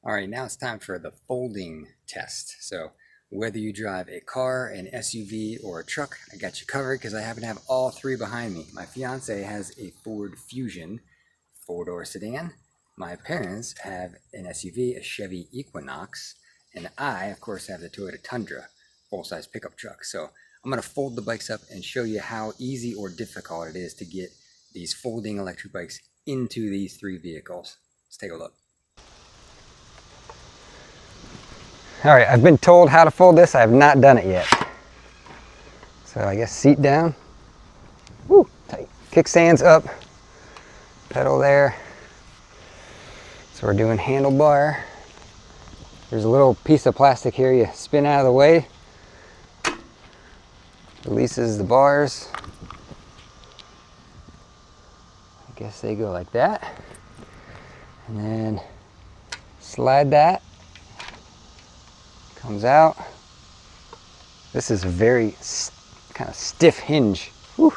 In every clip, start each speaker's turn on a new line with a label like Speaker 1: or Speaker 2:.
Speaker 1: All right, now it's time for the folding test. So whether you drive a car, an SUV, or a truck, I got you covered because I happen to have all three behind me. My fiance has a Ford Fusion four-door sedan. My parents have an SUV, a Chevy Equinox, and I, of course, have the Toyota Tundra full-size pickup truck. So I'm going to fold the bikes up and show you how easy or difficult it is to get these folding electric bikes into these three vehicles. Let's take a look.
Speaker 2: All right, I've been told how to fold this. I have not done it yet. So I guess seat down. Woo, tight. Kickstands up. Pedal there. So we're doing handlebar. There's a little piece of plastic here you spin out of the way. Releases the bars. I guess they go like that. And then slide that. Comes out. This is a very kind of stiff hinge. Whew.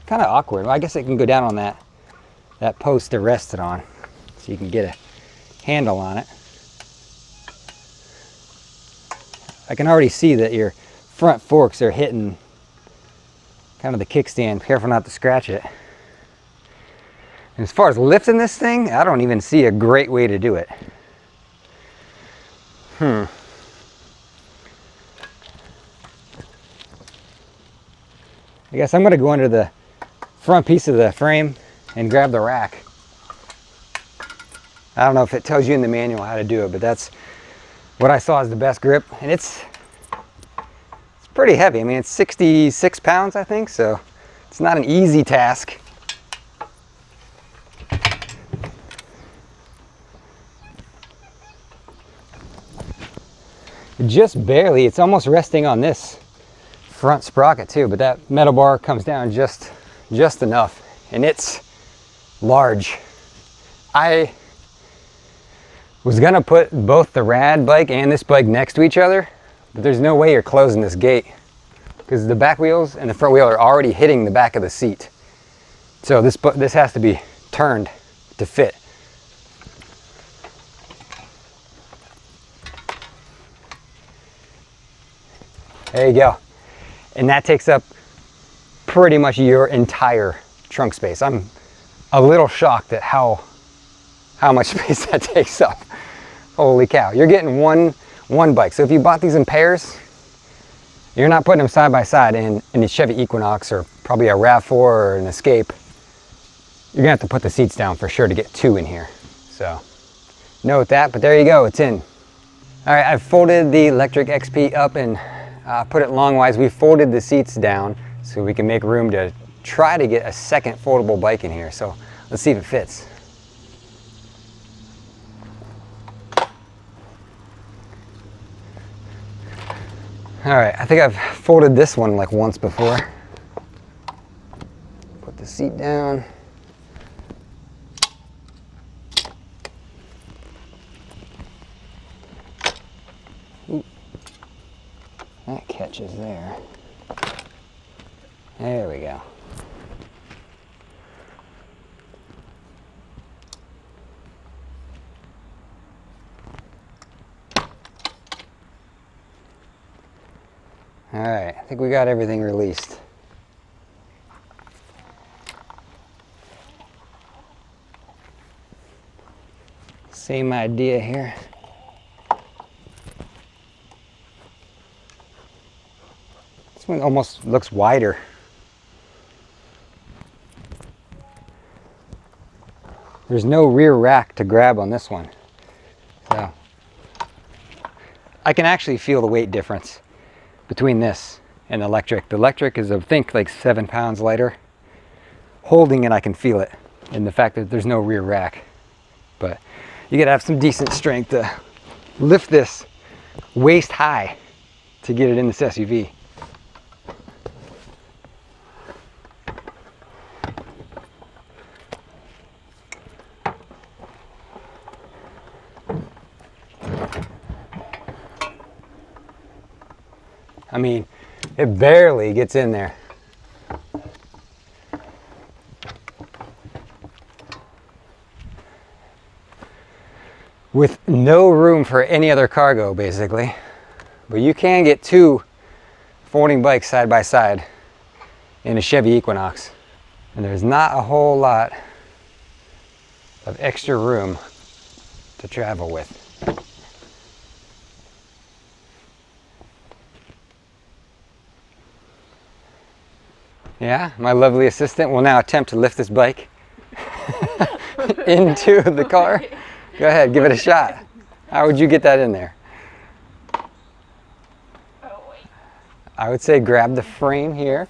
Speaker 2: Kind of awkward. Well, I guess it can go down on that post to rest it on, so you can get a handle on it. I can already see that your front forks are hitting kind of the kickstand. Careful not to scratch it. And as far as lifting this thing, I don't even see a great way to do it. I guess I'm going to go under the front piece of the frame and grab the rack. I don't know if it tells you in the manual how to do it, but that's what I saw as the best grip. And it's pretty heavy. I mean, it's 66 pounds, I think, so it's not an easy task. Just barely. It's almost resting on this front sprocket too, but that metal bar comes down just enough, and it's large. I was gonna put both the Rad bike and this bike next to each other, but there's no way you're closing this gate because the back wheels and the front wheel are already hitting the back of the seat. So this has to be turned to fit. There you go. And that takes up pretty much your entire trunk space. I'm a little shocked at how much space that takes up. Holy cow. You're getting one bike. So if you bought these in pairs, you're not putting them side by side in a Chevy Equinox or probably a RAV4 or an Escape. You're gonna have to put the seats down for sure to get two in here. So note that, but there you go, it's in. All right, I've folded the LectricXP up and put it longwise. We folded the seats down so we can make room to try to get a second foldable bike in here. So let's see if it fits. All right, I think I've folded this one like once before. Put the seat down. Ooh. That catches there. There we go. All right, I think we got everything released. Same idea here. This one almost looks wider. There's no rear rack to grab on this one. So I can actually feel the weight difference between this and the electric. The electric is, I think, like 7 pounds lighter. Holding it, I can feel it, and the fact that there's no rear rack. But you gotta have some decent strength to lift this waist high to get it in this SUV. I mean, it barely gets in there. with no room for any other cargo basically. But you can get 2 folding bikes side by side in a Chevy Equinox. And there's not a whole lot of extra room to travel with. Yeah, my lovely assistant will now attempt to lift this bike into the car. Go ahead, give it a shot. How would you get that in there? I would say grab the frame here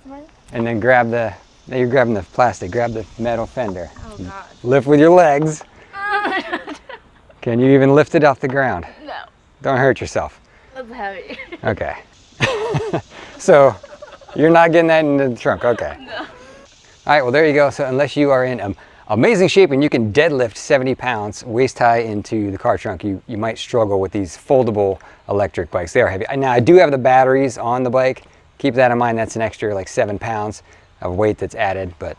Speaker 2: and then grab the, now you're grabbing the plastic, grab the metal fender.
Speaker 3: Oh God.
Speaker 2: Lift with your legs. Can you even lift it off the ground?
Speaker 3: No.
Speaker 2: Don't hurt yourself.
Speaker 3: That's heavy.
Speaker 2: Okay. So you're not getting that in the trunk, okay.
Speaker 3: No.
Speaker 2: All right, well there you go. So unless you are in amazing shape and you can deadlift 70 pounds waist high into the car trunk, you might struggle with these foldable electric bikes. They are heavy. Now I do have the batteries on the bike. Keep that in mind, that's an extra like 7 pounds of weight that's added, but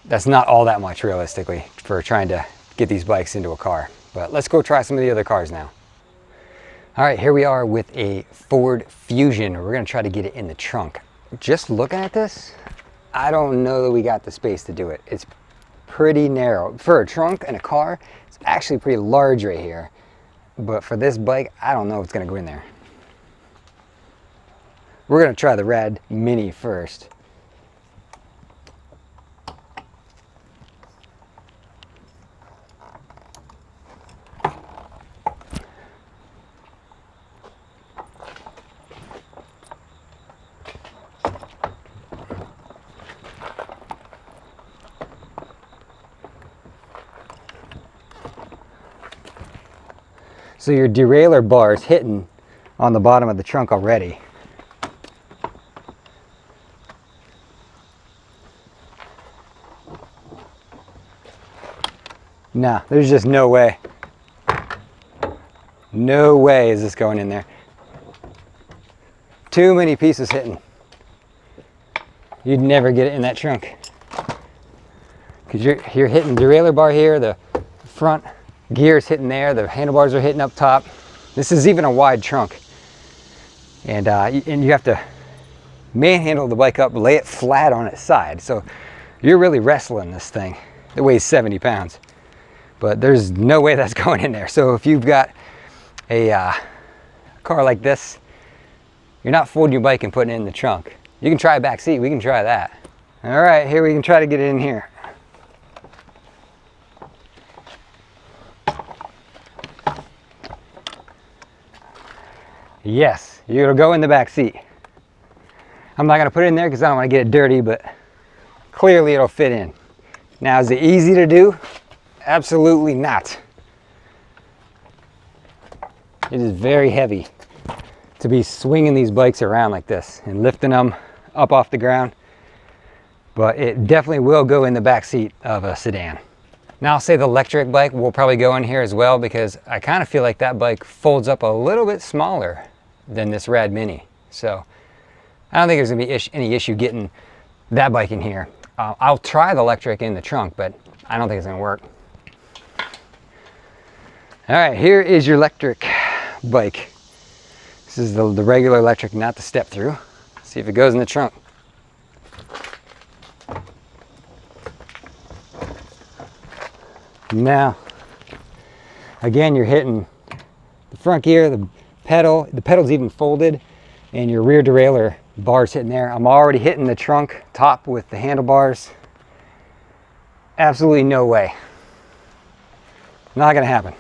Speaker 2: that's not all that much realistically for trying to get these bikes into a car. But let's go try some of the other cars now. All right, here we are with a Ford Fusion. We're gonna try to get it in the trunk. Just looking at this, I don't know that we got the space to do it. It's pretty narrow. For a trunk and a car, it's actually pretty large right here. But for this bike, I don't know if it's gonna go in there. We're gonna try the Rad Mini first. So your derailleur bar is hitting on the bottom of the trunk already. Nah, there's just no way. No way is this going in there. Too many pieces hitting. You'd never get it in that trunk. Because you're hitting the derailleur bar here, the front gear's hitting there, the handlebars are hitting up top. This is even a wide trunk. And you have to manhandle the bike up, lay it flat on its side. So you're really wrestling this thing. It weighs 70 pounds. But there's no way that's going in there. So if you've got a car like this, you're not folding your bike and putting it in the trunk. You can try a back seat, we can try that. All right, here we can try to get it in here. Yes, it'll go in the back seat. I'm not gonna put it in there because I don't want to get it dirty, but clearly it'll fit in. Now, is it easy to do? Absolutely not. It is very heavy to be swinging these bikes around like this and lifting them up off the ground, but it definitely will go in the back seat of a sedan. Now I'll say the electric bike will probably go in here as well because I kind of feel like that bike folds up a little bit smaller than this Rad Mini. So I don't think there's gonna be any issue getting that bike in here. I'll try the electric in the trunk, but I don't think it's gonna work. All right, here is your electric bike. This is the regular electric, not the step-through. See if it goes in the trunk. Now, again, you're hitting the front gear, the pedal's even folded, and your rear derailleur bar's hitting there. I'm already hitting the trunk top with the handlebars. Absolutely no way. Not gonna happen.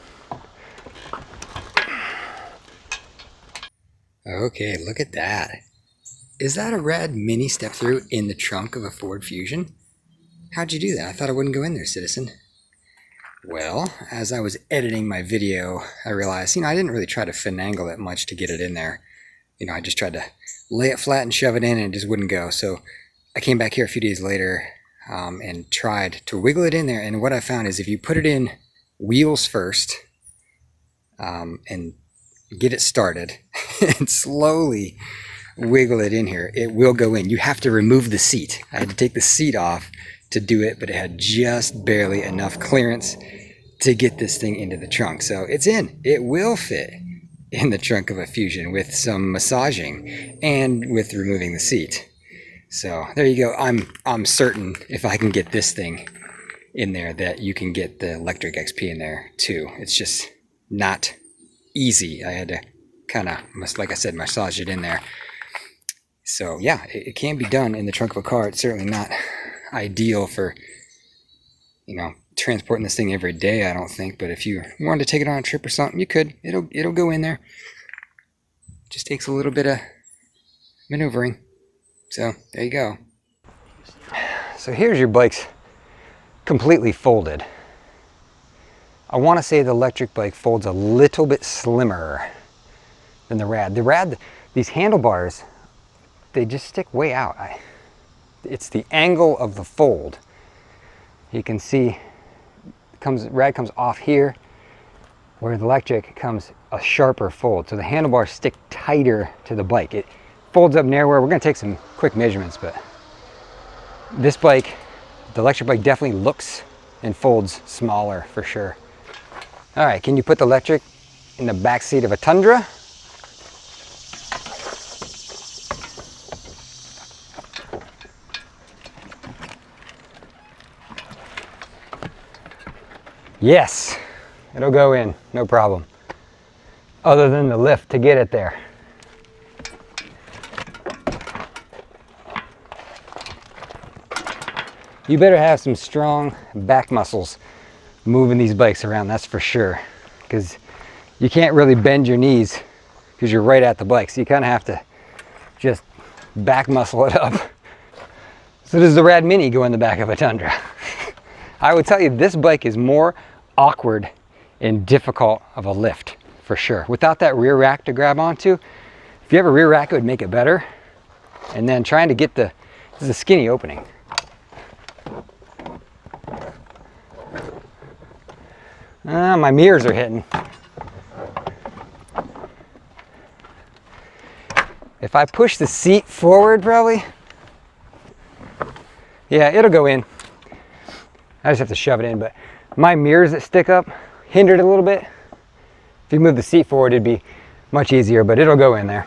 Speaker 1: Okay, look at that. Is that a Rad Mini Stepthru in the trunk of a Ford Fusion? How'd you do that? I thought it wouldn't go in there, citizen. Well, as I was editing my video, I realized, I didn't really try to finagle it much to get it in there. I just tried to lay it flat and shove it in and it just wouldn't go. So I came back here a few days later and tried to wiggle it in there. And what I found is if you put it in wheels first and get it started and slowly wiggle it in here, it will go in. You have to remove the seat. I had to take the seat off to do it, but it had just barely enough clearance to get this thing into the trunk. So it's in. It will fit in the trunk of a Fusion with some massaging and with removing the seat. So there you go. I'm certain if I can get this thing in there that you can get the LectricXP in there too. It's just not easy. I had to kind of, like I said, massage it in there. So yeah, it can be done in the trunk of a car. It's certainly not ideal for, you know, transporting this thing every day, I don't think. But if you wanted to take it on a trip or something, you could. It'll go in there. Just takes a little bit of maneuvering. So there you go.
Speaker 2: So here's your bike's completely folded. I want to say the electric bike folds a little bit slimmer than the Rad. The Rad, these handlebars, they just stick way out. It's the angle of the fold. You can see Rad comes off here, where the electric comes a sharper fold. So the handlebars stick tighter to the bike. It folds up narrower. We're going to take some quick measurements, but this bike, the electric bike, definitely looks and folds smaller for sure. All right, can you put the electric in the back seat of a Tundra? Yes, it'll go in, no problem. Other than the lift to get it there. You better have some strong back muscles moving these bikes around, that's for sure. Because you can't really bend your knees because you're right at the bike. So you kind of have to just back muscle it up. So does the Rad Mini go in the back of a Tundra? I would tell you this bike is more awkward and difficult of a lift for sure. Without that rear rack to grab onto, if you have a rear rack, it would make it better. And then trying to get this is a skinny opening. My mirrors are hitting. If I push the seat forward, probably, yeah, it'll go in. I just have to shove it in, but my mirrors that stick up hindered a little bit. If you move the seat forward, it'd be much easier, but it'll go in there.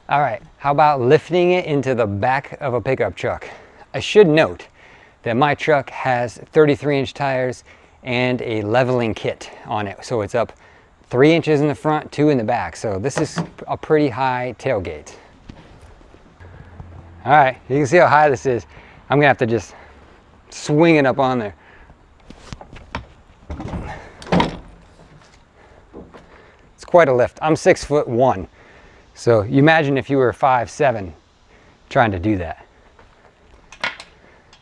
Speaker 2: All right, how about lifting it into the back of a pickup truck? I should note that my truck has 33-inch tires and a leveling kit on it. So it's up 3 inches in the front, 2 in the back. So this is a pretty high tailgate. All right, you can see how high this is. I'm gonna have to just swing it up on there. It's quite a lift. I'm 6'1", so you imagine if you were 5'7" trying to do that.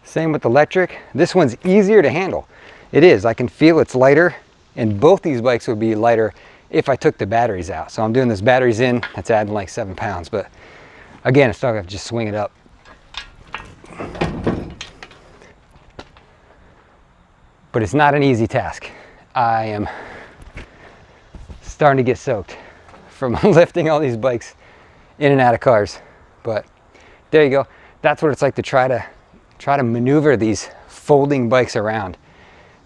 Speaker 2: Same with the electric. This one's easier to handle. It is. I can feel it's lighter, and both these bikes would be lighter if I took the batteries out. So I'm doing this batteries in. That's adding like 7 pounds, but again, it's not gonna just swing it up. But it's not an easy task. I am starting to get soaked from lifting all these bikes in and out of cars. But there you go. That's what it's like to try to maneuver these folding bikes around.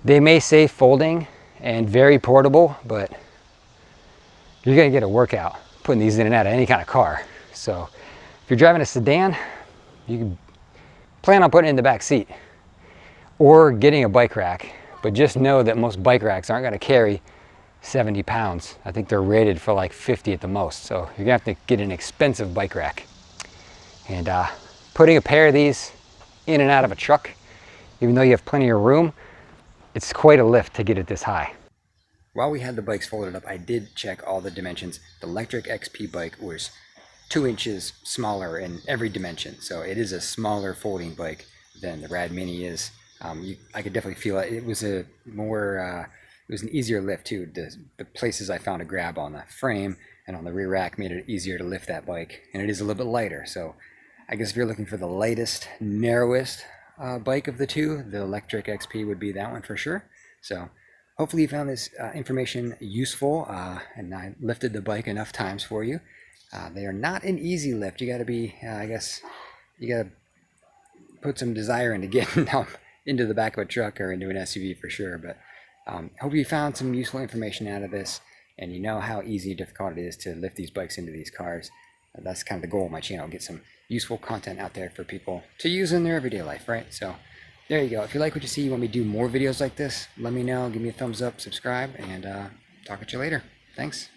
Speaker 2: They may say folding and very portable, but you're gonna get a workout putting these in and out of any kind of car. So if you're driving a sedan, you can plan on putting it in the back seat or getting a bike rack, but just know that most bike racks aren't gonna carry 70 pounds. I think they're rated for like 50 at the most. So you're gonna have to get an expensive bike rack. And putting a pair of these in and out of a truck, even though you have plenty of room, it's quite a lift to get it this high.
Speaker 1: While we had the bikes folded up, I did check all the dimensions. The LectricXP bike was 2 inches smaller in every dimension. So it is a smaller folding bike than the Rad Mini is. I could definitely feel it. It was a more, it was an easier lift too. The places I found a grab on the frame and on the rear rack made it easier to lift that bike. And it is a little bit lighter. So I guess if you're looking for the lightest, narrowest bike of the two, the LectricXP would be that one for sure. So hopefully you found this information useful, and I lifted the bike enough times for you. They are not an easy lift. You got to be, I guess, you got to put some desire into getting them into the back of a truck or into an SUV for sure. But Hope you found some useful information out of this, and you know how easy or difficult it is to lift these bikes into these cars. That's kind of the goal of my channel, get some useful content out there for people to use in their everyday life, right? So there you go. If you like what you see, you want me to do more videos like this, let me know. Give me a thumbs up, subscribe, and talk at you later. Thanks.